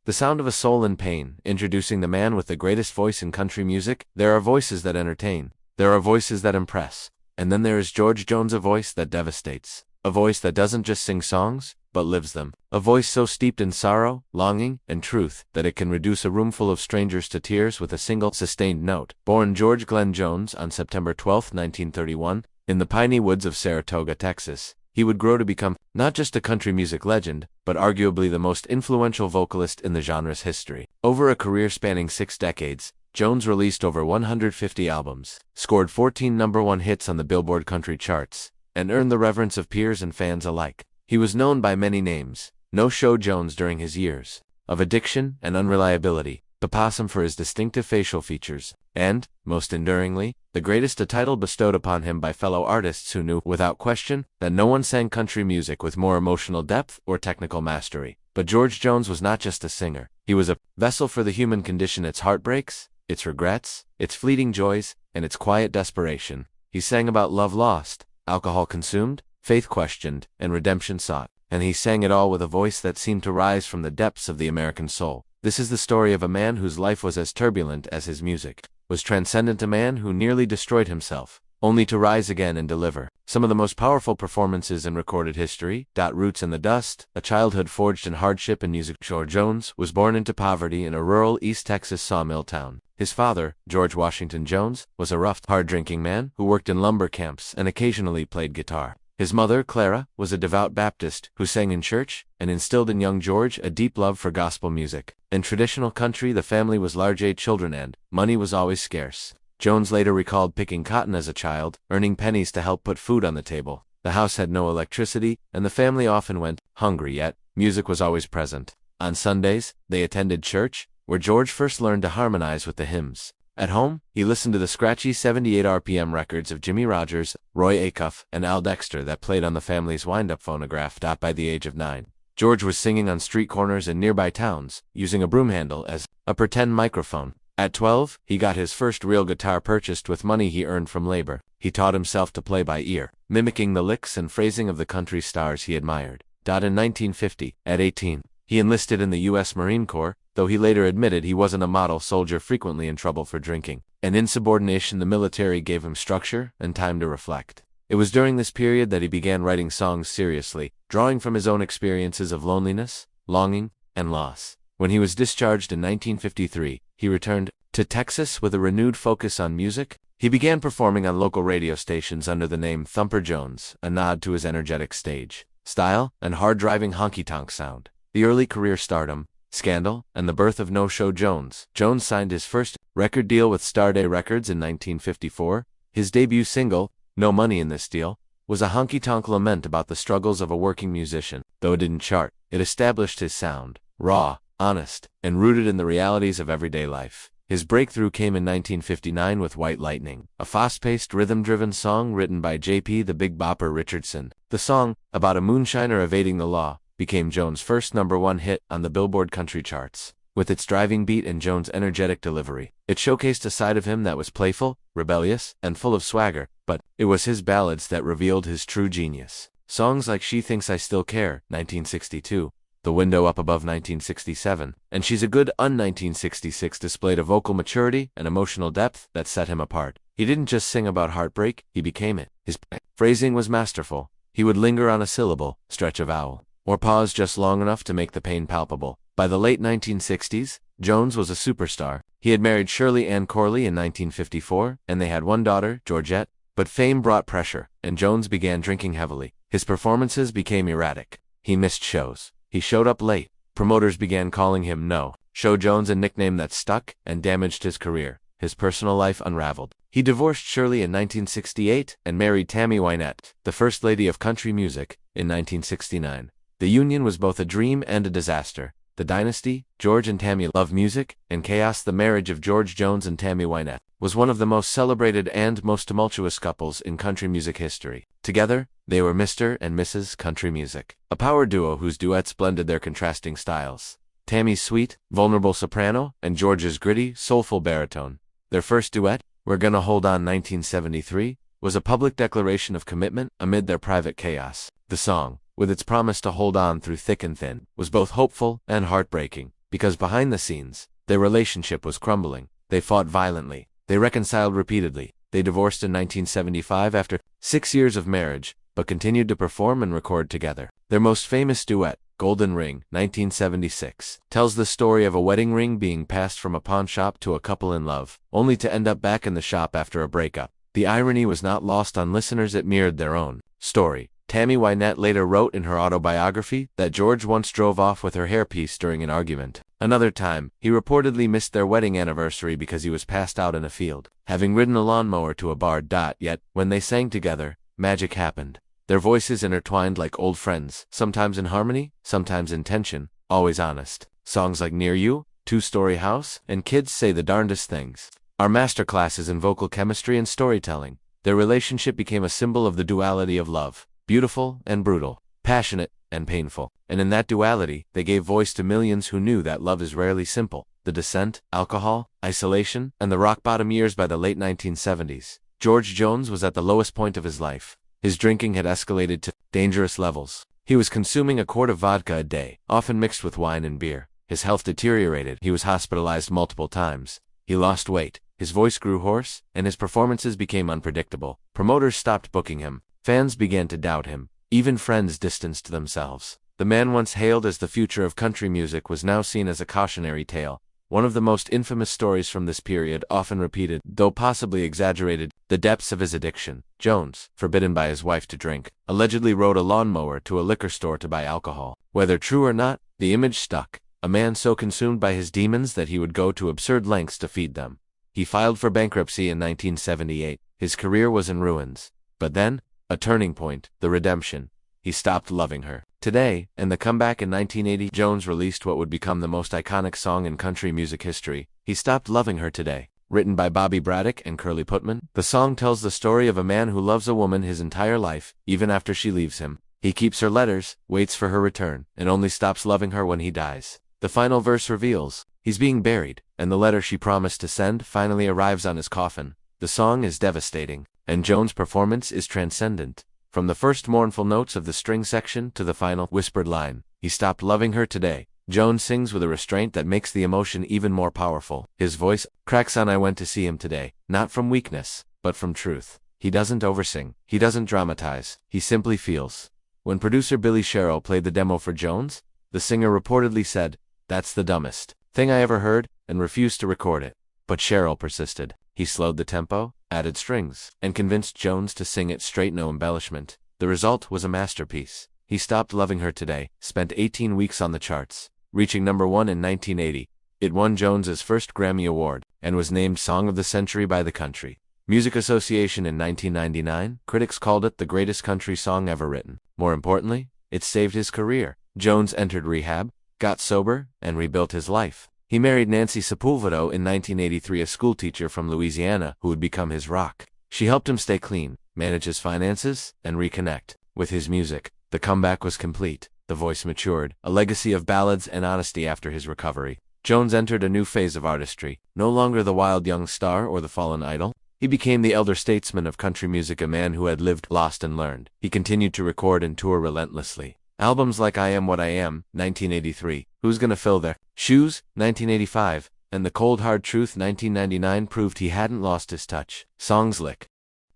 The sound of a soul in pain, introducing the man with the greatest voice in country music. There are voices that entertain. There are voices that impress. And then there is George Jones, a voice that devastates. A voice that doesn't just sing songs, but lives them. A voice so steeped in sorrow, longing, and truth that it can reduce a room full of strangers to tears with a single, sustained note. Born George Glenn Jones on September 12, 1931, in the piney woods of Saratoga, Texas, he would grow to become not just a country music legend, but arguably the most influential vocalist in the genre's history. Over a career spanning 6 decades, Jones released over 150 albums, scored 14 #1 hits on the Billboard country charts, and earned the reverence of peers and fans alike. He was known by many names: No-Show Jones during his years of addiction and unreliability, the Possum for his distinctive facial features, and, most enduringly, the greatest, a title bestowed upon him by fellow artists who knew, without question, that no one sang country music with more emotional depth or technical mastery. But George Jones was not just a singer. He was a vessel for the human condition, its heartbreaks, its regrets, its fleeting joys, and its quiet desperation. He sang about love lost, alcohol consumed, faith questioned, and redemption sought. And he sang it all with a voice that seemed to rise from the depths of the American soul. This is the story of a man whose life was as turbulent as his music, was transcendent, a man who nearly destroyed himself, only to rise again and deliver some of the most powerful performances in recorded history. Roots in the dust, a childhood forged in hardship and music. George Jones was born into poverty in a rural East Texas sawmill town. His father, George Washington Jones, was a rough, hard-drinking man who worked in lumber camps and occasionally played guitar. His mother, Clara, was a devout Baptist who sang in church and instilled in young George a deep love for gospel music. In traditional country, the family was large-age children and money was always scarce. Jones later recalled picking cotton as a child, earning pennies to help put food on the table. The house had no electricity, and the family often went hungry, yet music was always present. On Sundays, they attended church, where George first learned to harmonize with the hymns. At home, he listened to the scratchy 78 RPM records of Jimmie Rodgers, Roy Acuff, and Al Dexter that played on the family's wind-up phonograph. By the age of 9, George was singing on street corners in nearby towns, using a broom handle as a pretend microphone. At 12, he got his first real guitar purchased with money he earned from labor. He taught himself to play by ear, mimicking the licks and phrasing of the country stars he admired. In 1950, at 18, he enlisted in the U.S. Marine Corps, though he later admitted he wasn't a model soldier, frequently in trouble for drinking and insubordination. The military gave him structure and time to reflect. It was during this period that he began writing songs seriously, drawing from his own experiences of loneliness, longing, and loss. When he was discharged in 1953, he returned to Texas with a renewed focus on music. He began performing on local radio stations under the name Thumper Jones, a nod to his energetic stage style and hard-driving honky-tonk sound. The early career stardom, scandal, and the birth of No-Show Jones. Jones signed his first record deal with Starday Records in 1954. His debut single, No Money in This Deal, was a honky-tonk lament about the struggles of a working musician. Though it didn't chart, it established his sound, raw, honest, and rooted in the realities of everyday life. His breakthrough came in 1959 with White Lightning, a fast-paced, rhythm-driven song written by J.P. the Big Bopper Richardson. The song, about a moonshiner evading the law, became Jones' first #1 hit on the Billboard country charts. With its driving beat and Jones' energetic delivery, it showcased a side of him that was playful, rebellious, and full of swagger, but it was his ballads that revealed his true genius. Songs like She Thinks I Still Care, 1962, The Window Up Above, 1967, and She's a Good Un, 1966 displayed a vocal maturity and emotional depth that set him apart. He didn't just sing about heartbreak, he became it. His phrasing was masterful. He would linger on a syllable, stretch a vowel, or pause just long enough to make the pain palpable. By the late 1960s, Jones was a superstar. He had married Shirley Ann Corley in 1954, and they had one daughter, Georgette. But fame brought pressure, and Jones began drinking heavily. His performances became erratic. He missed shows. He showed up late. Promoters began calling him No-Show Jones, a nickname that stuck and damaged his career. His personal life unraveled. He divorced Shirley in 1968 and married Tammy Wynette, the First Lady of Country Music, in 1969. The union was both a dream and a disaster. The dynasty, George and Tammy love music, and chaos. The marriage of George Jones and Tammy Wynette was one of the most celebrated and most tumultuous couples in country music history. Together, they were Mr. and Mrs. Country Music, a power duo whose duets blended their contrasting styles. Tammy's sweet, vulnerable soprano, and George's gritty, soulful baritone. Their first duet, We're Gonna Hold On, 1973, was a public declaration of commitment amid their private chaos. The song, with its promise to hold on through thick and thin, was both hopeful and heartbreaking. because behind the scenes, their relationship was crumbling. They fought violently. They reconciled repeatedly. They divorced in 1975 after 6 years of marriage, but continued to perform and record together. Their most famous duet, Golden Ring, 1976, tells the story of a wedding ring being passed from a pawn shop to a couple in love, only to end up back in the shop after a breakup. The irony was not lost on listeners. It mirrored their own story. Tammy Wynette later wrote in her autobiography that George once drove off with her hairpiece during an argument. Another time, he reportedly missed their wedding anniversary because he was passed out in a field, having ridden a lawnmower to a bar. Yet, when they sang together, magic happened. Their voices intertwined like old friends, sometimes in harmony, sometimes in tension, always honest. Songs like Near You, Two-Story House, and Kids Say the Darndest Things are masterclasses in vocal chemistry and storytelling. Their relationship became a symbol of the duality of love, beautiful and brutal, passionate and painful. And in that duality, they gave voice to millions who knew that love is rarely simple. The descent, alcohol, isolation, and the rock-bottom years. By the late 1970s, George Jones was at the lowest point of his life. His drinking had escalated to dangerous levels. He was consuming a quart of vodka a day, often mixed with wine and beer. His health deteriorated. He was hospitalized multiple times. He lost weight. His voice grew hoarse, and his performances became unpredictable. Promoters stopped booking him. Fans began to doubt him. Even friends distanced themselves. The man once hailed as the future of country music was now seen as a cautionary tale. One of the most infamous stories from this period, often repeated, though possibly exaggerated, the depths of his addiction. Jones, forbidden by his wife to drink, allegedly rode a lawnmower to a liquor store to buy alcohol. Whether true or not, the image stuck. A man so consumed by his demons that he would go to absurd lengths to feed them. He filed for bankruptcy in 1978. His career was in ruins. But then, a turning point, the redemption. He stopped loving her. Today, and the comeback in 1980, Jones released what would become the most iconic song in country music history, He Stopped Loving Her Today. Written by Bobby Braddock and Curly Putman, the song tells the story of a man who loves a woman his entire life, even after she leaves him. He keeps her letters, waits for her return, and only stops loving her when he dies. The final verse reveals, he's being buried, and the letter she promised to send finally arrives on his coffin. The song is devastating, and Jones' performance is transcendent. From the first mournful notes of the string section to the final whispered line, he stopped loving her today, Jones sings with a restraint that makes the emotion even more powerful. His voice cracks on I went to see him today, not from weakness, but from truth. He doesn't oversing, he doesn't dramatize, he simply feels. When producer Billy Sherrill played the demo for Jones, the singer reportedly said, "That's the dumbest thing I ever heard," and refused to record it. But Sherrill persisted. He slowed the tempo, added strings, and convinced Jones to sing it straight, no embellishment. The result was a masterpiece. He Stopped Loving Her Today spent 18 weeks on the charts, reaching #1 in 1980. It won Jones's first Grammy Award, and was named Song of the Century by the Country Music Association in 1999. Critics called it the greatest country song ever written. More importantly, it saved his career. Jones entered rehab, got sober, and rebuilt his life. He married Nancy Sepulveda in 1983, a schoolteacher from Louisiana who would become his rock. She helped him stay clean, manage his finances, and reconnect with his music. The comeback was complete. The voice matured, a legacy of ballads and honesty after his recovery. Jones entered a new phase of artistry, no longer the wild young star or the fallen idol. He became the elder statesman of country music, a man who had lived, lost, and learned. He continued to record and tour relentlessly. Albums like I Am What I Am, 1983, Who's Gonna Fill Their Shoes, 1985, and The Cold Hard Truth, 1999 proved he hadn't lost his touch. Songs like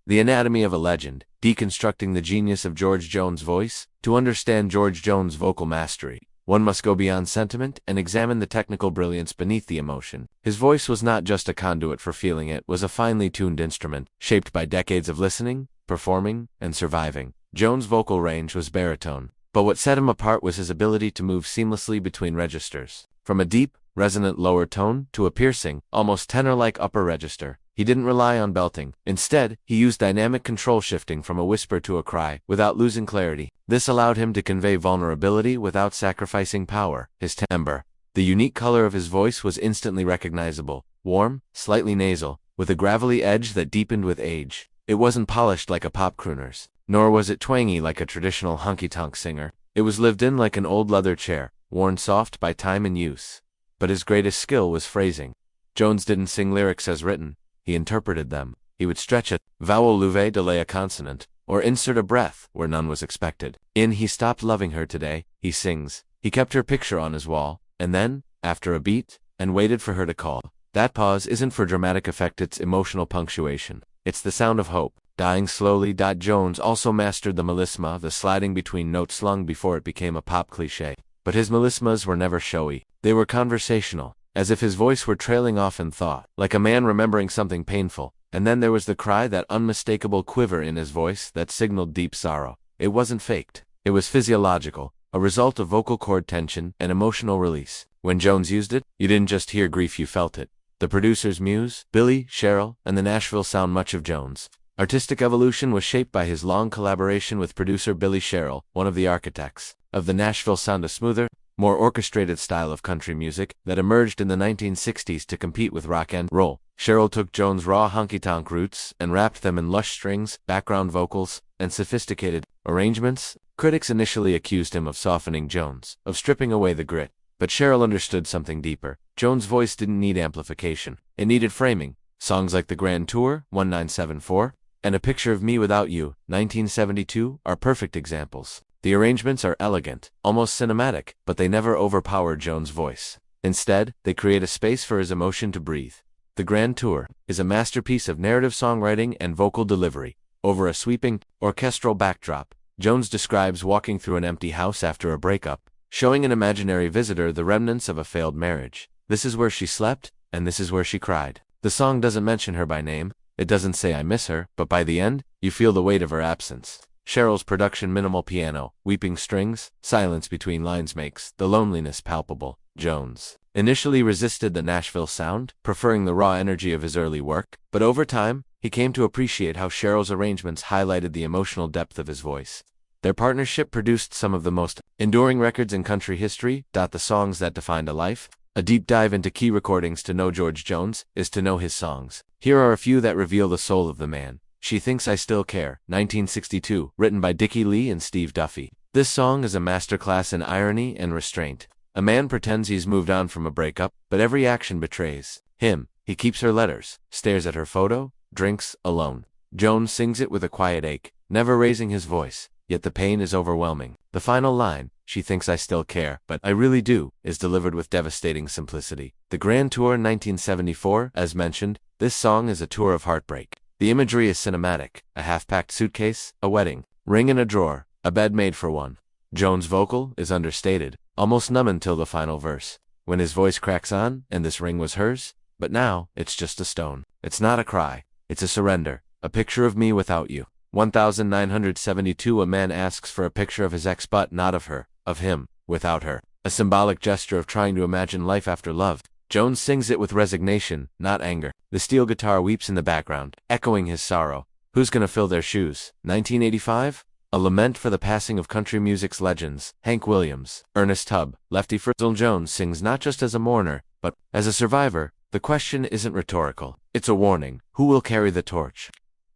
The Anatomy of a Legend, deconstructing the genius of George Jones' voice. To understand George Jones' vocal mastery, one must go beyond sentiment and examine the technical brilliance beneath the emotion. His voice was not just a conduit for feeling, it was a finely tuned instrument, shaped by decades of listening, performing, and surviving. Jones' vocal range was baritone, but what set him apart was his ability to move seamlessly between registers. From a deep, resonant lower tone to a piercing, almost tenor-like upper register, he didn't rely on belting. Instead, he used dynamic control, shifting from a whisper to a cry, without losing clarity. This allowed him to convey vulnerability without sacrificing power. His timbre, the unique color of his voice, was instantly recognizable, warm, slightly nasal, with a gravelly edge that deepened with age. It wasn't polished like a pop crooner's, nor was it twangy like a traditional honky-tonk singer. It was lived in like an old leather chair, worn soft by time and use. But his greatest skill was phrasing. Jones didn't sing lyrics as written, he interpreted them. He would stretch a vowel, lever, delay a consonant, or insert a breath where none was expected. In He Stopped Loving Her Today, he sings, he kept her picture on his wall, and then, after a beat, and waited for her to call. That pause isn't for dramatic effect, it's emotional punctuation. It's the sound of hope, dying slowly. Jones also mastered the melisma, the sliding between notes slung before it became a pop cliché. But his melismas were never showy. They were conversational, as if his voice were trailing off in thought, like a man remembering something painful. And then there was the cry, that unmistakable quiver in his voice that signaled deep sorrow. It wasn't faked. It was physiological, a result of vocal cord tension and emotional release. When Jones used it, you didn't just hear grief, you felt it. The producer's muse, Billy, Cheryl, and the Nashville sound. Much of Jones' artistic evolution was shaped by his long collaboration with producer Billy Cheryl, one of the architects of the Nashville sound, a smoother, more orchestrated style of country music that emerged in the 1960s to compete with rock and roll. Cheryl took Jones' raw honky-tonk roots and wrapped them in lush strings, background vocals, and sophisticated arrangements. Critics initially accused him of softening Jones, of stripping away the grit. But Cheryl understood something deeper. Jones' voice didn't need amplification. It needed framing. Songs like The Grand Tour, 1974, and A Picture of Me Without You, 1972, are perfect examples. The arrangements are elegant, almost cinematic, but they never overpower Jones' voice. Instead, they create a space for his emotion to breathe. The Grand Tour is a masterpiece of narrative songwriting and vocal delivery. Over a sweeping, orchestral backdrop, Jones describes walking through an empty house after a breakup, showing an imaginary visitor the remnants of a failed marriage. This is where she slept, and this is where she cried. The song doesn't mention her by name, it doesn't say I miss her, but by the end, you feel the weight of her absence. Cheryl's production, minimal piano, weeping strings, silence between lines makes the loneliness palpable. Jones initially resisted the Nashville sound, preferring the raw energy of his early work, but over time, he came to appreciate how Cheryl's arrangements highlighted the emotional depth of his voice. Their partnership produced some of the most enduring records in country history. The songs that defined a life. A deep dive into key recordings. To know George Jones is to know his songs. Here are a few that reveal the soul of the man. She Thinks I Still Care, 1962, written by Dickie Lee and Steve Duffy. This song is a masterclass in irony and restraint. A man pretends he's moved on from a breakup, but every action betrays him. He keeps her letters, stares at her photo, drinks alone. Jones sings it with a quiet ache, never raising his voice. Yet the pain is overwhelming. The final line, she thinks I still care, but I really do, is delivered with devastating simplicity. The Grand Tour, 1974, as mentioned, this song is a tour of heartbreak. The imagery is cinematic: a half-packed suitcase, a wedding ring in a drawer, a bed made for one. Jones' vocal is understated, almost numb until the final verse, when his voice cracks on, and this ring was hers, but now, it's just a stone. It's not a cry, it's a surrender. A picture of me without you. 1972. A man asks for a picture of his ex, but not of her, of him, without her. A symbolic gesture of trying to imagine life after love. Jones sings it with resignation, not anger. The steel guitar weeps in the background, echoing his sorrow. Who's gonna fill their shoes? 1985. A lament for the passing of country music's legends. Hank Williams, Ernest Tubb, Lefty Frizzle. Jones sings not just as a mourner, but as a survivor. The question isn't rhetorical. It's a warning. Who will carry the torch?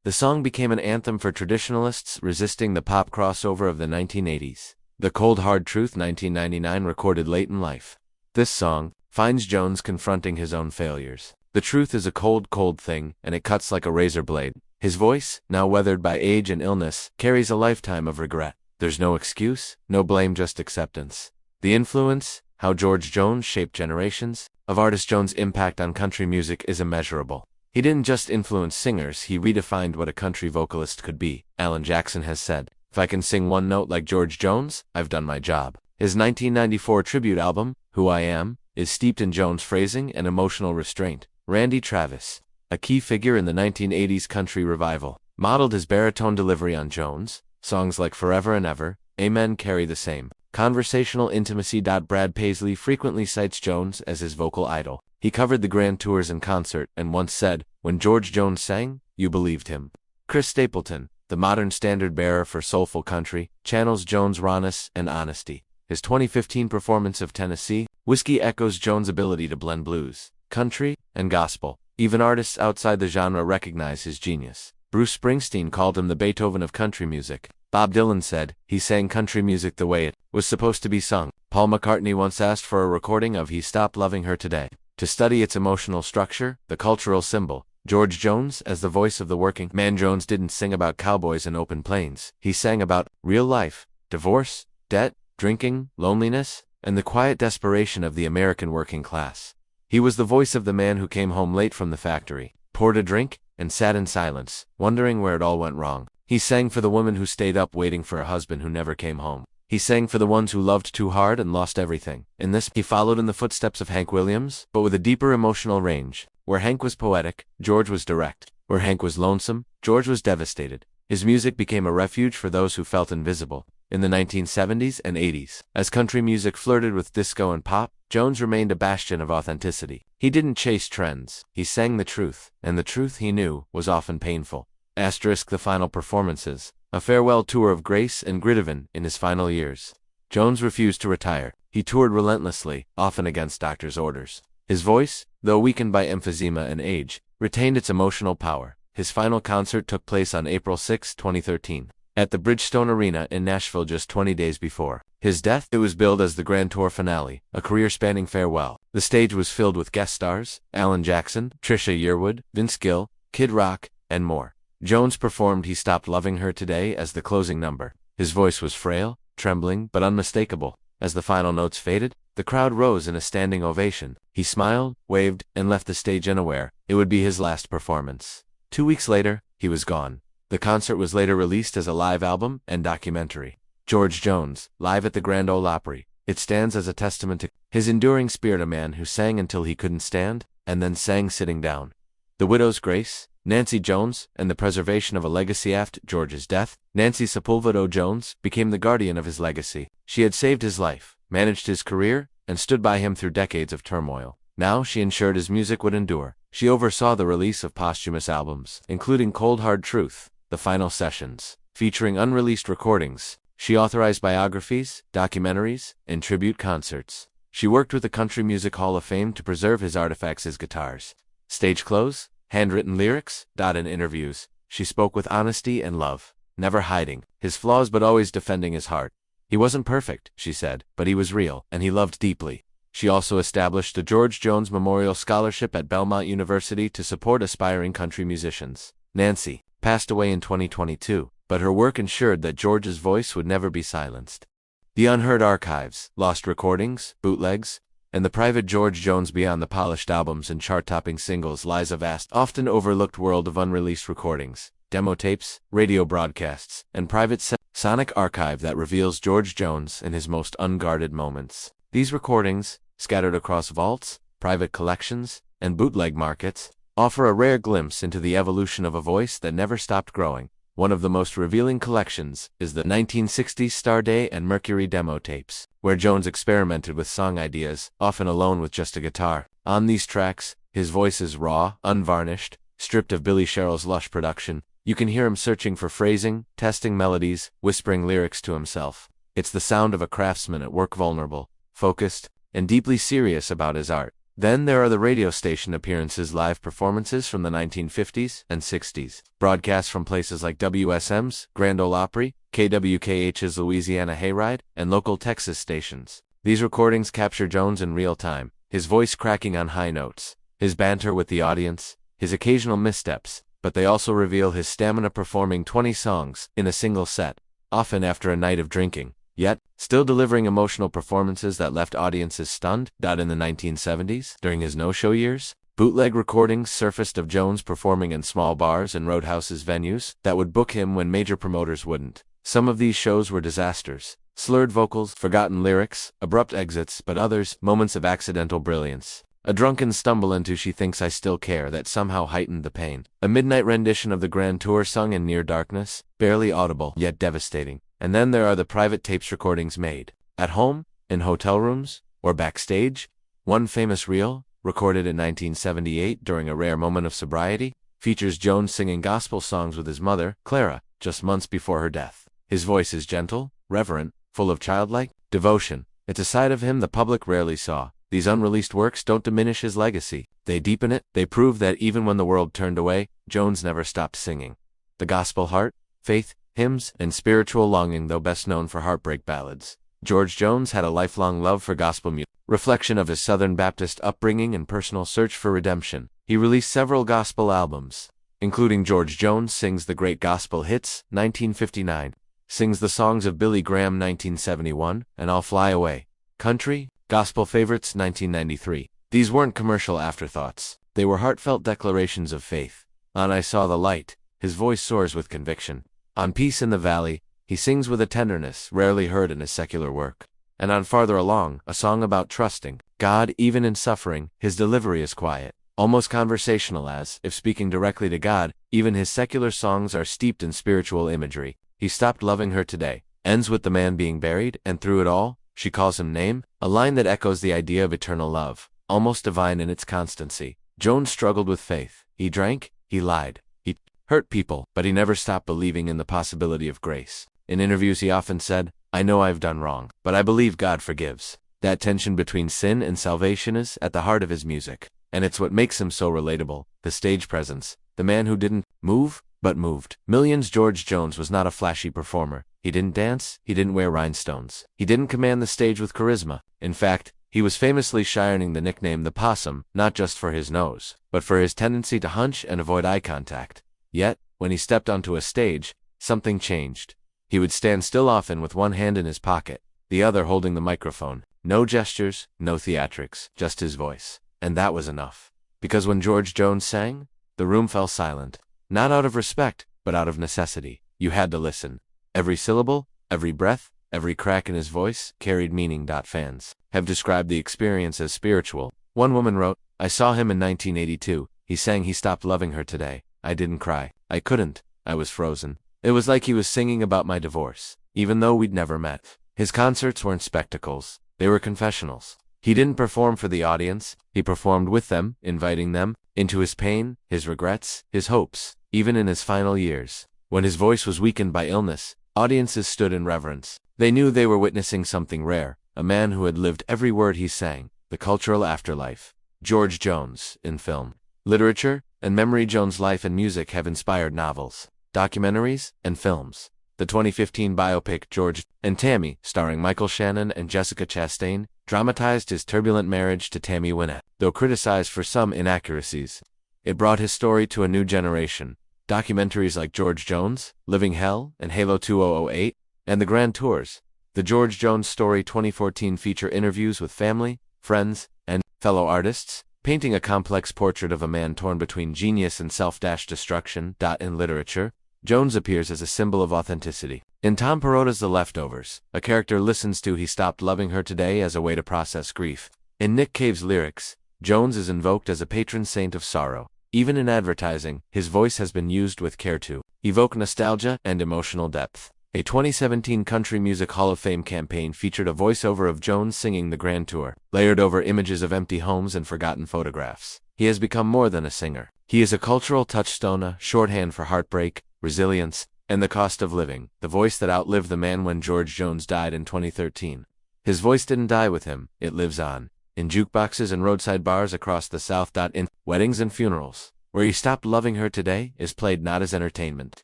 The song became an anthem for traditionalists resisting the pop crossover of the 1980s. The Cold Hard Truth, 1999, recorded late in life. This song finds Jones confronting his own failures. The truth is a cold, cold thing, and it cuts like a razor blade. His voice, now weathered by age and illness, carries a lifetime of regret. There's no excuse, no blame, just acceptance. The influence, how George Jones shaped generations of artists. Jones' impact on country music is immeasurable. He didn't just influence singers, he redefined what a country vocalist could be. Alan Jackson has said, "If I can sing one note like George Jones, I've done my job." His 1994 tribute album, Who I Am, is steeped in Jones' phrasing and emotional restraint. Randy Travis, a key figure in the 1980s country revival, modeled his baritone delivery on Jones. Songs like Forever and Ever, Amen carry the same conversational intimacy. Brad Paisley frequently cites Jones as his vocal idol. He covered the Grand Tours in concert and once said, "When George Jones sang, you believed him." Chris Stapleton, the modern standard-bearer for soulful country, channels Jones' rawness and honesty. His 2015 performance of Tennessee Whiskey echoes Jones' ability to blend blues, country, and gospel. Even artists outside the genre recognize his genius. Bruce Springsteen called him the Beethoven of country music. Bob Dylan said, he sang country music the way it was supposed to be sung. Paul McCartney once asked for a recording of He Stopped Loving Her Today to study its emotional structure, the cultural symbol. George Jones, as the voice of the working man. Jones didn't sing about cowboys and open plains. He sang about real life, divorce, debt, drinking, loneliness, and the quiet desperation of the American working class. He was the voice of the man who came home late from the factory, poured a drink, and sat in silence, wondering where it all went wrong. He sang for the woman who stayed up waiting for a husband who never came home. He sang for the ones who loved too hard and lost everything. In this, he followed in the footsteps of Hank Williams, but with a deeper emotional range. Where Hank was poetic, George was direct. Where Hank was lonesome, George was devastated. His music became a refuge for those who felt invisible. In the 1970s and 80s, as country music flirted with disco and pop, Jones remained a bastion of authenticity. He didn't chase trends, he sang the truth, and the truth, he knew, was often painful. Asterisk the final performances, a farewell tour of grace and grit in his final years. Jones refused to retire. He toured relentlessly, often against doctors' orders. His voice, though weakened by emphysema and age, retained its emotional power. His final concert took place on April 6, 2013. At the Bridgestone Arena in Nashville just 20 days before his death. It was billed as the Grand Tour finale, a career-spanning farewell. The stage was filled with guest stars, Alan Jackson, Trisha Yearwood, Vince Gill, Kid Rock, and more. Jones performed He Stopped Loving Her Today as the closing number. His voice was frail, trembling, but unmistakable. As the final notes faded, the crowd rose in a standing ovation. He smiled, waved, and left the stage unaware it would be his last performance. 2 weeks later, he was gone. The concert was later released as a live album and documentary. George Jones, live at the Grand Ole Opry. It stands as a testament to his enduring spirit, a man who sang until he couldn't stand, and then sang sitting down. The widow's grace, Nancy Jones, and the preservation of a legacy after George's death. Nancy Sepulveda Jones became the guardian of his legacy. She had saved his life, managed his career, and stood by him through decades of turmoil. Now she ensured his music would endure. She oversaw the release of posthumous albums, including Cold Hard Truth, The Final Sessions, featuring unreleased recordings. She authorized biographies, documentaries, and tribute concerts. She worked with the Country Music Hall of Fame to preserve his artifacts, his guitars, stage clothes, handwritten lyrics. In interviews, she spoke with honesty and love, never hiding his flaws but always defending his heart. He wasn't perfect, she said, but he was real, and he loved deeply. She also established the George Jones Memorial Scholarship at Belmont University to support aspiring country musicians. Nancy passed away in 2022, but her work ensured that George's voice would never be silenced. The unheard archives, lost recordings, bootlegs, and the private George Jones beyond the polished albums and chart-topping singles lies a vast, often overlooked world of unreleased recordings, demo tapes, radio broadcasts, and private sonic archive that reveals George Jones in his most unguarded moments. These recordings, scattered across vaults, private collections, and bootleg markets, offer a rare glimpse into the evolution of a voice that never stopped growing. One of the most revealing collections is the 1960s Star Day and Mercury demo tapes, where Jones experimented with song ideas, often alone with just a guitar. On these tracks, his voice is raw, unvarnished, stripped of Billy Sherrill's lush production. You can hear him searching for phrasing, testing melodies, whispering lyrics to himself. It's the sound of a craftsman at work, vulnerable, focused, and deeply serious about his art. Then there are the radio station appearances, live performances from the 1950s and 60s, broadcasts from places like WSM's Grand Ole Opry, KWKH's Louisiana Hayride, and local Texas stations. These recordings capture Jones in real time, his voice cracking on high notes, his banter with the audience, his occasional missteps, but they also reveal his stamina performing 20 songs in a single set, often after a night of drinking. Yet, still delivering emotional performances that left audiences stunned. In the 1970s, during his no-show years, bootleg recordings surfaced of Jones performing in small bars and roadhouses, venues that would book him when major promoters wouldn't. Some of these shows were disasters, slurred vocals, forgotten lyrics, abrupt exits, but others, moments of accidental brilliance. A drunken stumble into She Thinks I Still Care that somehow heightened the pain. A midnight rendition of the Grand Tour sung in near darkness, barely audible, yet devastating. And then there are the private tapes recordings made at home, in hotel rooms, or backstage. One famous reel, recorded in 1978 during a rare moment of sobriety, features Jones singing gospel songs with his mother, Clara, just months before her death. His voice is gentle, reverent, full of childlike devotion. It's a side of him the public rarely saw. These unreleased works don't diminish his legacy. They deepen it. They prove that even when the world turned away, Jones never stopped singing. The gospel heart, faith, hymns, and spiritual longing. Though best known for heartbreak ballads, George Jones had a lifelong love for gospel music, reflection of his Southern Baptist upbringing and personal search for redemption. He released several gospel albums, including George Jones Sings the Great Gospel Hits, 1959, Sings the Songs of Billy Graham, 1971, and I'll Fly Away, Country, Gospel Favorites 1993. These weren't commercial afterthoughts. They were heartfelt declarations of faith. On I Saw the Light, his voice soars with conviction. On Peace in the Valley, he sings with a tenderness rarely heard in his secular work. And on Farther Along, a song about trusting God even in suffering, his delivery is quiet, almost conversational as, if speaking directly to God, even his secular songs are steeped in spiritual imagery. He Stopped Loving Her Today ends with the man being buried, and through it all, she calls him name, a line that echoes the idea of eternal love, almost divine in its constancy. Jones struggled with faith. He drank, he lied, he hurt people, but he never stopped believing in the possibility of grace. In interviews he often said, "I know I've done wrong, but I believe God forgives." That tension between sin and salvation is at the heart of his music, and it's what makes him so relatable. The stage presence, the man who didn't move, but moved millions. George Jones was not a flashy performer. He didn't dance, he didn't wear rhinestones. He didn't command the stage with charisma. In fact, he was famously earning the nickname the Possum, not just for his nose, but for his tendency to hunch and avoid eye contact. Yet, when he stepped onto a stage, something changed. He would stand still, often with one hand in his pocket, the other holding the microphone. No gestures, no theatrics, just his voice. And that was enough. Because when George Jones sang, the room fell silent. Not out of respect, but out of necessity. You had to listen. Every syllable, every breath, every crack in his voice carried meaning. Fans have described the experience as spiritual. One woman wrote, "I saw him in 1982. He sang He Stopped Loving Her Today. I didn't cry. I couldn't. I was frozen. It was like he was singing about my divorce, even though we'd never met." His concerts weren't spectacles. They were confessionals. He didn't perform for the audience. He performed with them, inviting them into his pain, his regrets, his hopes. Even in his final years, when his voice was weakened by illness, audiences stood in reverence. They knew they were witnessing something rare, a man who had lived every word he sang. The cultural afterlife. George Jones, in film, literature, and memory. Jones' life and music have inspired novels, documentaries, and films. The 2015 biopic George and Tammy, starring Michael Shannon and Jessica Chastain, dramatized his turbulent marriage to Tammy Wynette. Though criticized for some inaccuracies, it brought his story to a new generation. Documentaries like George Jones, Living Hell, and Halo 2008, and the Grand Tours. The George Jones Story 2014 feature interviews with family, friends, and fellow artists, painting a complex portrait of a man torn between genius and self-destruction. In literature, Jones appears as a symbol of authenticity. In Tom Perotta's The Leftovers, a character listens to He Stopped Loving Her Today as a way to process grief. In Nick Cave's lyrics, Jones is invoked as a patron saint of sorrow. Even in advertising, his voice has been used with care to evoke nostalgia and emotional depth. A 2017 Country Music Hall of Fame campaign featured a voiceover of Jones singing the Grand Tour, layered over images of empty homes and forgotten photographs. He has become more than a singer. He is a cultural touchstone, a shorthand for heartbreak, resilience, and the cost of living. The voice that outlived the man. When George Jones died in 2013, his voice didn't die with him, it lives on. In jukeboxes and roadside bars across the South. In weddings and funerals, where He Stopped Loving Her Today is played not as entertainment,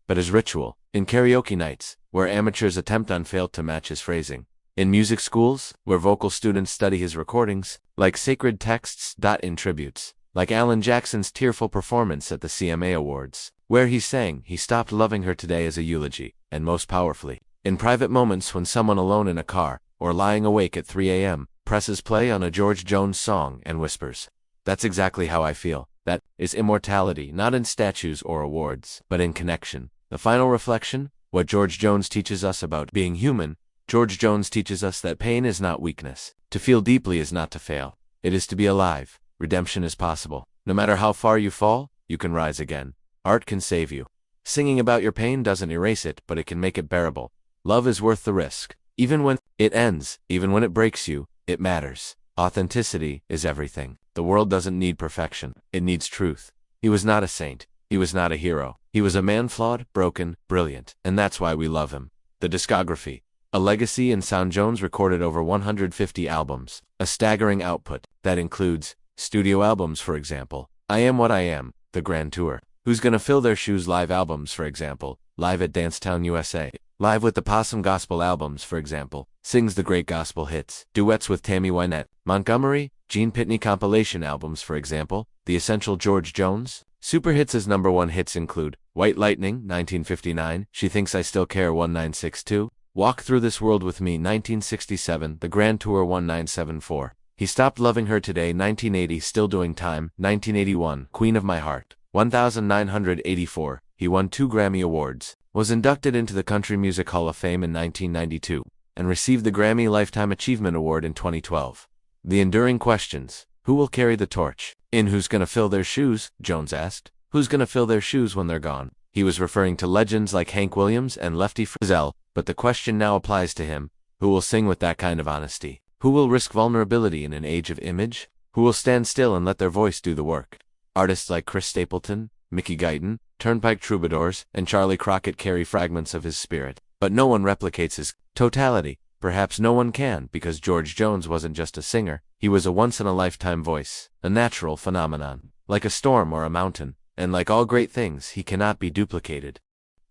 but as ritual. In karaoke nights, where amateurs attempt unfailed to match his phrasing. In music schools, where vocal students study his recordings, like sacred texts. In tributes, like Alan Jackson's tearful performance at the CMA Awards, where he sang He Stopped Loving Her Today as a eulogy, and most powerfully, in private moments when someone alone in a car, or lying awake at 3 a.m., presses play on a George Jones song and whispers, "That's exactly how I feel." That is immortality, not in statues or awards, but in connection. The final reflection, what George Jones teaches us about being human. George Jones teaches us that pain is not weakness. To feel deeply is not to fail. It is to be alive. Redemption is possible. No matter how far you fall, you can rise again. Art can save you. Singing about your pain doesn't erase it, but it can make it bearable. Love is worth the risk. Even when it ends, even when it breaks you, it matters. Authenticity is everything. The world doesn't need perfection. It needs truth. He was not a saint. He was not a hero. He was a man, flawed, broken, brilliant, and that's why we love him. The discography. A legacy in sound. Jones recorded over 150 albums, a staggering output that includes studio albums, for example, I Am What I Am, The Grand Tour, Who's Gonna Fill Their Shoes, live albums, for example, Live at Dancetown, USA, Live with the Possum, gospel albums, for example, Sings the Great Gospel Hits, duets with Tammy Wynette, Montgomery, Gene Pitney compilation albums, for example, The Essential George Jones. Super hits. His #1 hits include White Lightning, 1959, She Thinks I Still Care, 1962, Walk Through This World With Me 1967, The Grand Tour 1974. He Stopped Loving Her Today 1980, Still Doing Time 1981, Queen of My Heart 1984. He won 2 Grammy Awards, was inducted into the Country Music Hall of Fame in 1992, and received the Grammy Lifetime Achievement Award in 2012. The enduring questions: who will carry the torch? In Who's Gonna Fill Their Shoes, Jones asked, who's gonna fill their shoes when they're gone? He was referring to legends like Hank Williams and Lefty Frizzell, but the question now applies to him: who will sing with that kind of honesty? Who will risk vulnerability in an age of image? Who will stand still and let their voice do the work? Artists like Chris Stapleton, Mickey Guyton, Turnpike Troubadours, and Charlie Crockett carry fragments of his spirit, but no one replicates his totality. Perhaps no one can, because George Jones wasn't just a singer, he was a once-in-a-lifetime voice, a natural phenomenon, like a storm or a mountain, and like all great things, he cannot be duplicated.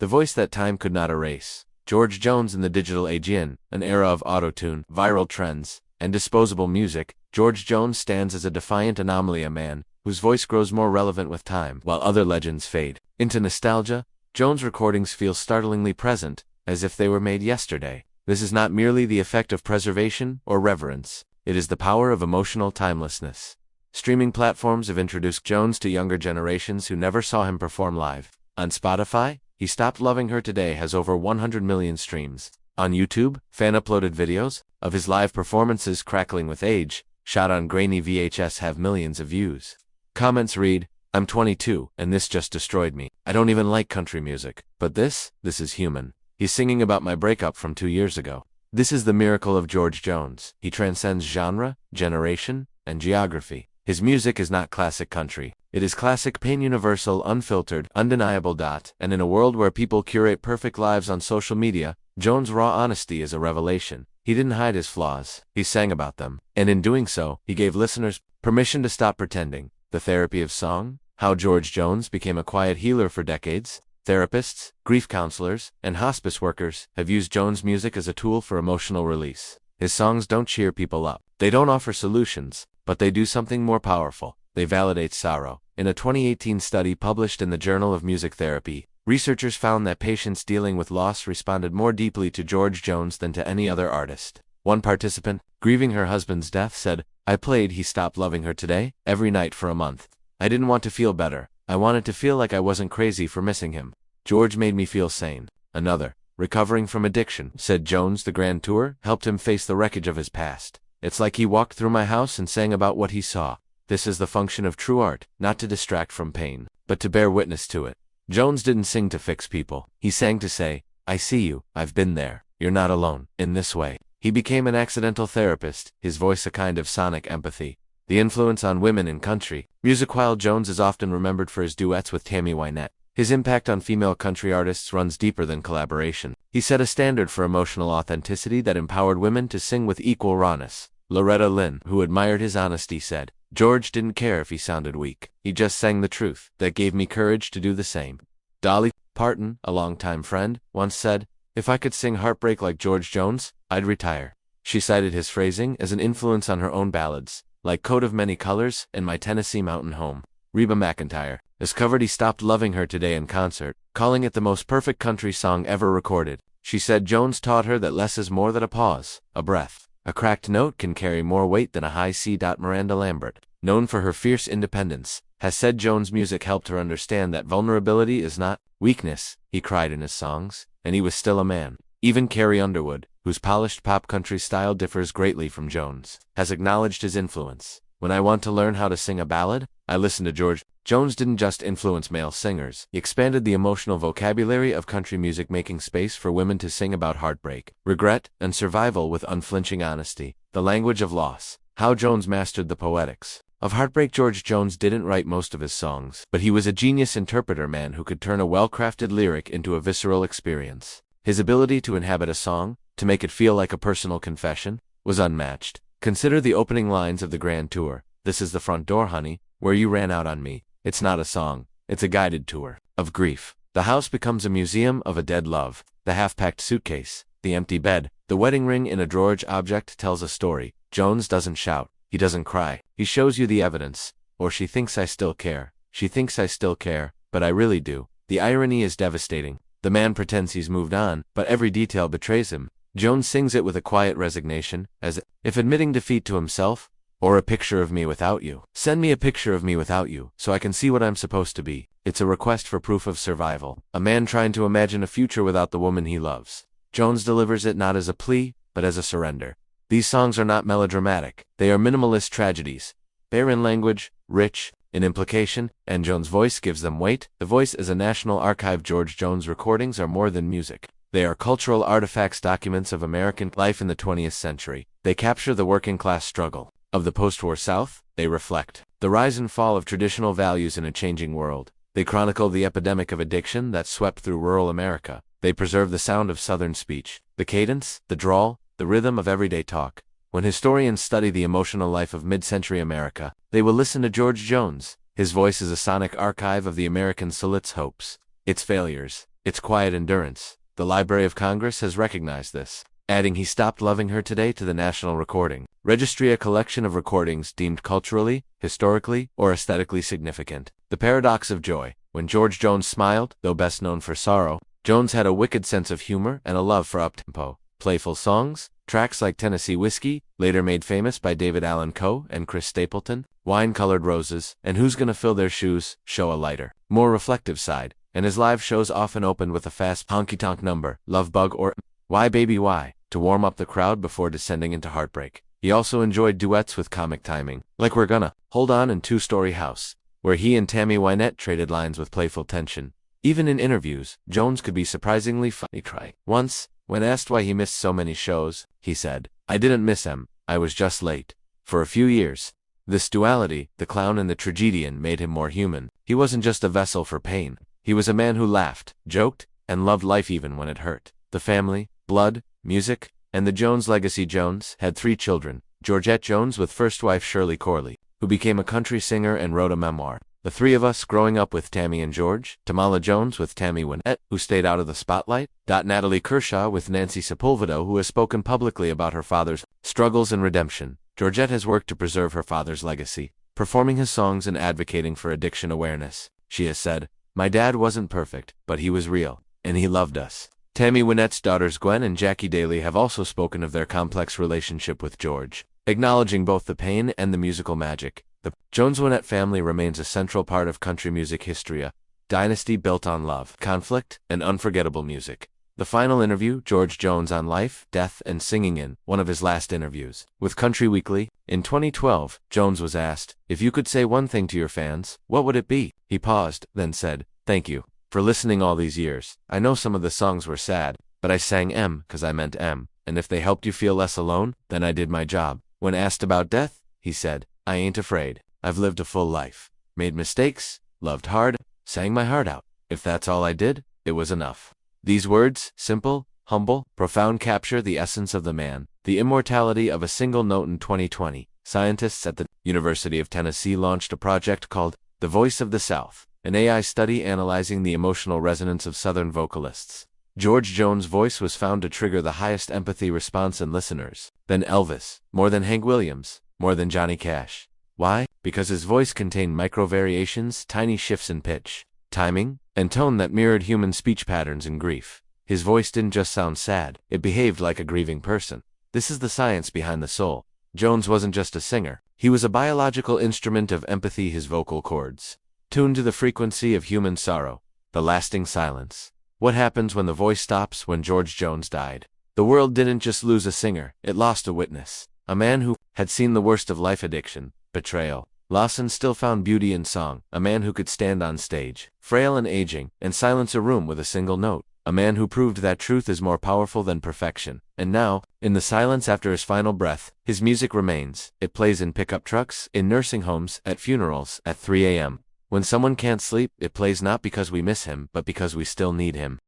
The voice that time could not erase. George Jones in the digital age, in an era of auto-tune, viral trends, and disposable music, George Jones stands as a defiant anomaly, a man whose voice grows more relevant with time, while other legends fade into nostalgia. Jones' recordings feel startlingly present, as if they were made yesterday. This is not merely the effect of preservation or reverence, it is the power of emotional timelessness. Streaming platforms have introduced Jones to younger generations who never saw him perform live. On Spotify, He Stopped Loving Her Today has over 100 million streams. On YouTube, fan-uploaded videos of his live performances crackling with age, shot on grainy VHS, have millions of views. Comments read, "I'm 22, and this just destroyed me. I don't even like country music. But this is human. He's singing about my breakup from 2 years ago." This is the miracle of George Jones. He transcends genre, generation, and geography. His music is not classic country. It is classic pain, universal, unfiltered, undeniable. And in a world where people curate perfect lives on social media, Jones' raw honesty is a revelation. He didn't hide his flaws, he sang about them. And in doing so, he gave listeners permission to stop pretending. The therapy of song, how George Jones became a quiet healer for decades. Therapists, grief counselors, and hospice workers have used Jones' music as a tool for emotional release. His songs don't cheer people up. They don't offer solutions, but they do something more powerful. They validate sorrow. In a 2018 study published in the Journal of Music Therapy, researchers found that patients dealing with loss responded more deeply to George Jones than to any other artist. One participant, grieving her husband's death, said, "I played He Stopped Loving Her Today every night for a month. I didn't want to feel better. I wanted to feel like I wasn't crazy for missing him. George made me feel sane." Another, recovering from addiction, said Jones' The Grand Tour helped him face the wreckage of his past. "It's like he walked through my house and sang about what he saw." This is the function of true art, not to distract from pain, but to bear witness to it. Jones didn't sing to fix people. He sang to say, "I see you, I've been there, you're not alone." In this way, he became an accidental therapist, his voice a kind of sonic empathy. The influence on women in country music. While Jones is often remembered for his duets with Tammy Wynette, his impact on female country artists runs deeper than collaboration. He set a standard for emotional authenticity that empowered women to sing with equal rawness. Loretta Lynn, who admired his honesty, said, "George didn't care if he sounded weak. He just sang the truth. That gave me courage to do the same." Dolly Parton, a longtime friend, once said, "If I could sing heartbreak like George Jones, I'd retire." She cited his phrasing as an influence on her own ballads, like "Coat of Many Colors" and "My Tennessee Mountain Home." Reba McEntire has covered He Stopped Loving Her Today in concert, calling it the most perfect country song ever recorded. She said Jones taught her that less is more than a pause, a breath. A cracked note can carry more weight than a high C. Miranda Lambert, known for her fierce independence, has said Jones' music helped her understand that vulnerability is not weakness. He cried in his songs, and he was still a man. Even Carrie Underwood, whose polished pop country style differs greatly from Jones, has acknowledged his influence. "When I want to learn how to sing a ballad, I listen to George." Jones didn't just influence male singers, he expanded the emotional vocabulary of country music, making space for women to sing about heartbreak, regret, and survival with unflinching honesty. The language of loss. How Jones mastered the poetics of heartbreak. George Jones didn't write most of his songs, but he was a genius interpreter, man who could turn a well-crafted lyric into a visceral experience. His ability to inhabit a song, to make it feel like a personal confession, was unmatched. Consider the opening lines of The Grand Tour. "This is the front door, honey, where you ran out on me." It's not a song, it's a guided tour of grief. The house becomes a museum of a dead love. The half-packed suitcase, the empty bed, the wedding ring in a drawer's object tells a story. Jones doesn't shout, he doesn't cry. He shows you the evidence. Or she thinks I still care. She thinks I still care, but I really do. The irony is devastating. The man pretends he's moved on, but every detail betrays him. Jones sings it with a quiet resignation, as if admitting defeat to himself. Or a picture of me without you. Send me a picture of me without you, so I can see what I'm supposed to be. It's a request for proof of survival. A man trying to imagine a future without the woman he loves. Jones delivers it not as a plea, but as a surrender. These songs are not melodramatic. They are minimalist tragedies. Bare in language, rich in implication, and Jones' voice gives them weight. The Voice is a National Archive. George Jones recordings are more than music. They are cultural artifacts, documents of American life in the 20th century. They capture the working class struggle of the post-war South. They reflect the rise and fall of traditional values in a changing world. They chronicle the epidemic of addiction that swept through rural America. They preserve the sound of Southern speech, the cadence, the drawl, the rhythm of everyday talk. When historians study the emotional life of mid-century America, they will listen to George Jones. His voice is a sonic archive of the American soul, its hopes, its failures, its quiet endurance. The Library of Congress has recognized this, adding "He Stopped Loving Her Today" to the National Recording Registry, a collection of recordings deemed culturally, historically, or aesthetically significant. The paradox of joy. When George Jones smiled, though best known for sorrow, Jones had a wicked sense of humor and a love for up-tempo, playful songs. Tracks like Tennessee Whiskey, later made famous by David Allan Coe and Chris Stapleton, Wine-Colored Roses, and Who's Gonna Fill Their Shoes, show a lighter, more reflective side, and his live shows often opened with a fast honky-tonk number, Love Bug or Why Baby Why, to warm up the crowd before descending into heartbreak. He also enjoyed duets with comic timing, like We're Gonna Hold On and Two-Story House, where he and Tammy Wynette traded lines with playful tension. Even in interviews, Jones could be surprisingly funny. Once, when asked why he missed so many shows, he said, "I didn't miss them, I was just late." For a few years, this duality, the clown and the tragedian, made him more human. He wasn't just a vessel for pain. He was a man who laughed, joked, and loved life even when it hurt. The family, blood, music, and the Jones legacy. Jones had 3 children, Georgette Jones with first wife Shirley Corley, who became a country singer and wrote a memoir. The 3 of us growing up with Tammy and George, Tamala Jones with Tammy Wynette, who stayed out of the spotlight, Natalie Kershaw with Nancy Sepulveda, who has spoken publicly about her father's struggles and redemption. Georgette has worked to preserve her father's legacy, performing his songs and advocating for addiction awareness. She has said, "My dad wasn't perfect, but he was real, and he loved us." Tammy Wynette's daughters Gwen and Jackie Daly have also spoken of their complex relationship with George, acknowledging both the pain and the musical magic. The Jones-Wynette family remains a central part of country music history, a dynasty built on love, conflict, and unforgettable music. The final interview, George Jones on life, death, and singing. In one of his last interviews with Country Weekly in 2012, Jones was asked, "If you could say one thing to your fans, what would it be?" He paused, then said, "Thank you for listening all these years. I know some of the songs were sad, but I sang 'cause I meant and if they helped you feel less alone, then I did my job." When asked about death, he said, "I ain't afraid. I've lived a full life, made mistakes, loved hard, sang my heart out. If that's all I did, it was enough." These words, simple, humble, profound, capture the essence of the man, the immortality of a single note. In 2020, scientists at the University of Tennessee launched a project called The Voice of the South, an AI study analyzing the emotional resonance of Southern vocalists. George Jones' voice was found to trigger the highest empathy response in listeners, than Elvis, more than Hank Williams, more than Johnny Cash. Why? Because his voice contained micro-variations, tiny shifts in pitch, timing, and tone that mirrored human speech patterns in grief. His voice didn't just sound sad, it behaved like a grieving person. This is the science behind the soul. Jones wasn't just a singer, he was a biological instrument of empathy. His vocal cords, tuned to the frequency of human sorrow, the lasting silence. What happens when the voice stops? When George Jones died, the world didn't just lose a singer, it lost a witness. A man who had seen the worst of life, addiction, betrayal, loss, and still found beauty in song. A man who could stand on stage, frail and aging, and silence a room with a single note. A man who proved that truth is more powerful than perfection. And now, in the silence after his final breath, his music remains. It plays in pickup trucks, in nursing homes, at funerals, at 3 a.m. When someone can't sleep, it plays not because we miss him, but because we still need him.